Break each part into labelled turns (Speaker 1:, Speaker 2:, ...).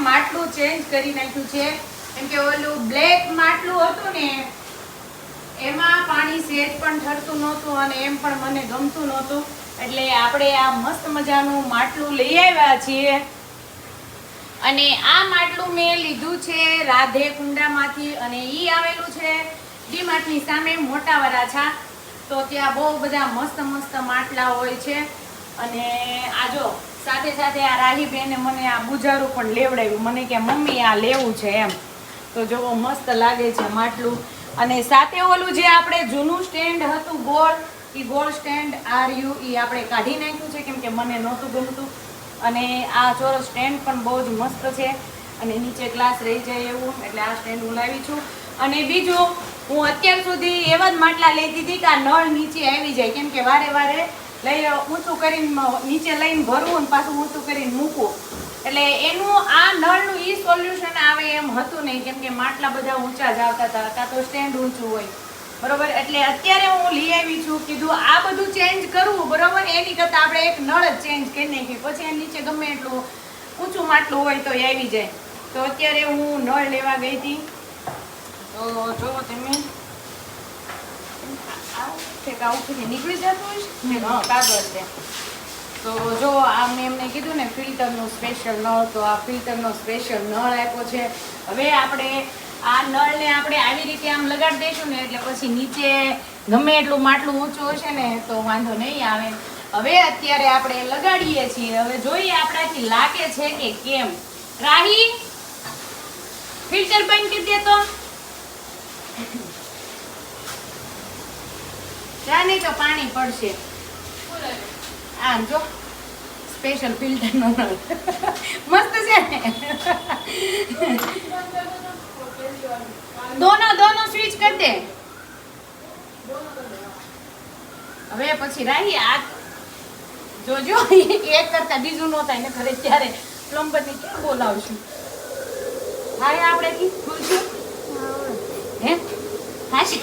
Speaker 1: માટલું ચેન્જ કરી નાખ્યું છે, કેમ કે ઓલું બ્લેક માટલું હતું ને એમાં પાણી સેજ પણ ઠરતું નહોતું અને એમ પણ મને ગમતું નહોતું, એટલે આપણે આ મસ્ત મજાનું માટલું લઈ આવ્યા છીએ. અને આ માટલું મેં લીધું છે રાધે કુંડામાંથી અને ઈ આવેલું છે ડીમાર્ટની સામે મોટા વરાછા. તો ત્યાં બહુ બધા મસ્ત મસ્ત માટલા હોય છે. અને આ જો સાથે સાથે આ રાહીબેને મને આ બુજારું પણ લેવડાવ્યું, મને કે મમ્મી આ લેવું છે એમ. તો જો મસ્ત લાગે છે માટલું. અને સાથે ઓલું જે આપણે જૂનું સ્ટેન્ડ હતું ગોળ, એ ગોળ સ્ટેન્ડ આર્યુ એ આપણે કાઢી નાખ્યું છે, કેમ કે મને નહોતું ગમતું. અને આ ચોરસ સ્ટેન્ડ પણ બહુ જ મસ્ત છે અને નીચે ગ્લાસ રહી જાય એવું, એટલે આ સ્ટેન્ડ હું લાવી છું. અને બીજું, હું અત્યાર સુધી એવા જ માટલા લેતી હતી કે આ નળ નીચે આવી જાય, કેમ કે વારે વારે લઈ ઊંચું કરીને નીચે લઈને ભરવું ને પાછું ઊંચું કરીને મૂકવું, એટલે એનું આ નળનું ઈ સોલ્યુશન આવે એમ હતું નહીં, કેમ કે માટલા બધા ઊંચા જ આવતા હતા, કાં તો સ્ટેન્ડ ઊંચું હોય, બરોબર. એટલે અત્યારે હું લઈ આવી છું, કીધું આ બધું ચેન્જ કરવું, બરોબર, એની કરતાં આપણે એક નળ જ ચેન્જ કરી નાખી, પછી એની નીચે ગમે એટલું ઊંચું માટલું હોય તો આવી જાય. તો અત્યારે હું નળ લેવા ગઈ હતી. તો જો તમે નીકળી જતું હોય છે, કાગળ છે. તો જો આ મેં એમને કીધું ને ફિલ્ટરનું સ્પેશિયલ નળ, તો આ ફિલ્ટરનો સ્પેશિયલ નળ આપ્યો છે. હવે આપણે આ નળને આપણે આવી રીતે આમ લગાડી દઈશું ને, એટલે પછી નીચે ગમે એટલું માટલું ઊંચું હશે ને તો વાંધો નહીં આવે. હવે અત્યારે આપણે લગાડીએ છીએ, હવે જોઈએ આપણાથી લાગે છે કે કેમ. રાહી ફિલ્ટર બંધ કરી દે તો જાને તો પાણી પડશે. આમ જો સ્પેશિયલ ફિલ્ટર નો નળ મસ્ત છે ને. દોનો સ્વિચ કરી દે. હવે પછી રાહી આ જોજો એક કરતા બીજું નો થાય ને ઘરે ત્યારે પ્લમ્બર ને ક્યાં બોલાવશું. હા આપણે કીધું છું હે થાશે.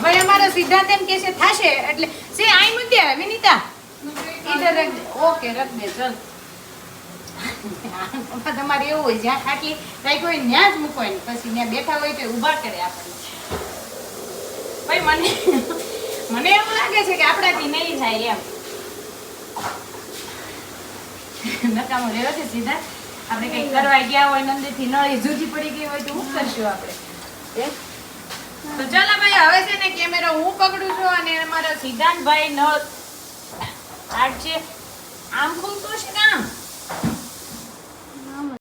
Speaker 1: હવે અમારો સિદ્ધાંત એમ કે છે થાશે, એટલે સે આઈ મુદ્દે વિનીતા ઇધર રખ દે. ઓકે રખ દે ચલ. તમારે એવું હોય જ્યાં ખાટલી કઈ કોઈ ન્યા જ મૂકવાય ને પછી ત્યાં બેઠા હોય તો ઊભા કરે આપણને. ભાઈ મને એવું લાગે છે કે આપણાથી નહીં થાય એમ. નકામો રહ્યો છે સીધા. આપણે કઈ કરવા ગયા હોય નંદેથી નળી જુદી પડી ગઈ હોય તો શું કરશું આપણે? તો ચાલો ભાઈ, હવે છે ને કેમેરો હું પકડું છું અને અમારા સિદ્ધાંતભાઈ નળ કાઢશે. આમ ખુલતું છે કામ